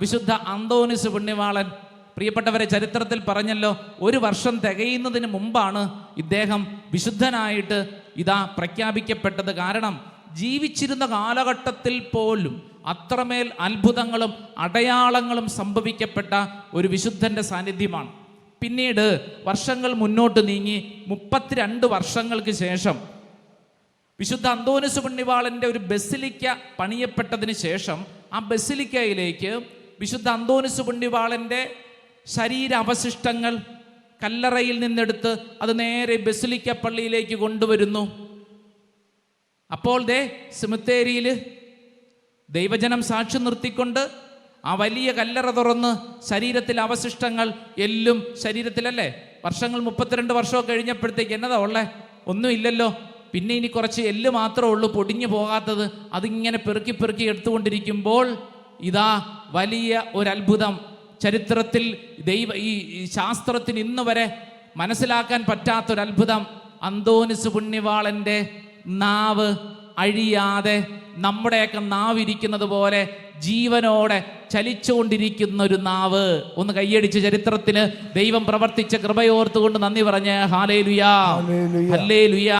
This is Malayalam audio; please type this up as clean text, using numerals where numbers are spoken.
വിശുദ്ധ അന്തോനിസ് പുണ്യവാളൻ. പ്രിയപ്പെട്ടവരെ, ചരിത്രത്തിൽ പറഞ്ഞല്ലോ, 1 വർഷം തികയുന്നതിന് മുമ്പാണ് ഇദ്ദേഹം വിശുദ്ധനായിട്ട് പ്രഖ്യാപിക്കപ്പെട്ടത്. കാരണം ജീവിച്ചിരുന്ന കാലഘട്ടത്തിൽ പോലും അത്രമേൽ അത്ഭുതങ്ങളും അടയാളങ്ങളും സംഭവിക്കപ്പെട്ട ഒരു വിശുദ്ധന്റെ സാന്നിധ്യമാണ്. പിന്നീട് വർഷങ്ങൾ മുന്നോട്ട് നീങ്ങി 32 വർഷങ്ങൾക്ക് ശേഷം വിശുദ്ധ അന്തോനിസ് പുണ്യവാളന്റെ ഒരു ബസിലിക്ക പണിയപ്പെട്ടതിന് ശേഷം ആ ബസിലിക്കയിലേക്ക് വിശുദ്ധ അന്തോനിസ് പുണ്യവാളന്റെ ശരീരാവശിഷ്ടങ്ങൾ കല്ലറയിൽ നിന്നെടുത്ത് അത് നേരെ ബസിലിക്ക പള്ളിയിലേക്ക് കൊണ്ടുവരുന്നു. അപ്പോൾ സെമിത്തേരിയിൽ ദൈവജനം സാക്ഷി നിർത്തിക്കൊണ്ട് ആ വലിയ കല്ലറ തുറന്ന് ശരീരത്തിലെ അവശിഷ്ടങ്ങൾ, എല്ലും ശരീരത്തിലല്ലേ, വർഷങ്ങൾ 32 വർഷമൊക്കെ കഴിഞ്ഞപ്പോഴത്തേക്ക് എന്നതാ ഉള്ളേ? ഒന്നുമില്ലല്ലോ. പിന്നെ ഇനി കുറച്ച് എല്ല് മാത്രമേ ഉള്ളൂ പൊടിഞ്ഞു പോകാത്തത്. അതിങ്ങനെ പെറുക്കി പെറുക്കി എടുത്തുകൊണ്ടിരിക്കുമ്പോൾ വലിയ ഒരു അത്ഭുതം ചരിത്രത്തിൽ ഈ ശാസ്ത്രത്തിന് ഇന്ന് വരെ മനസ്സിലാക്കാൻ പറ്റാത്തൊരത്ഭുതം. അന്തോനിസ് പുണ്യവാളന്റെ നാവ് അഴിയാതെ നമ്മുടെയൊക്കെ നാവിരിക്കുന്നത് പോലെ ജീവനോടെ ചലിച്ചുകൊണ്ടിരിക്കുന്ന ഒരു നാവ്. ഒന്ന് കൈയടിച്ച് ചരിത്രത്തിന് ദൈവം പ്രവർത്തിച്ച കൃപയോർത്തുകൊണ്ട് നന്ദി പറഞ്ഞ് ഹല്ലേലൂയ, ഹല്ലേലൂയ.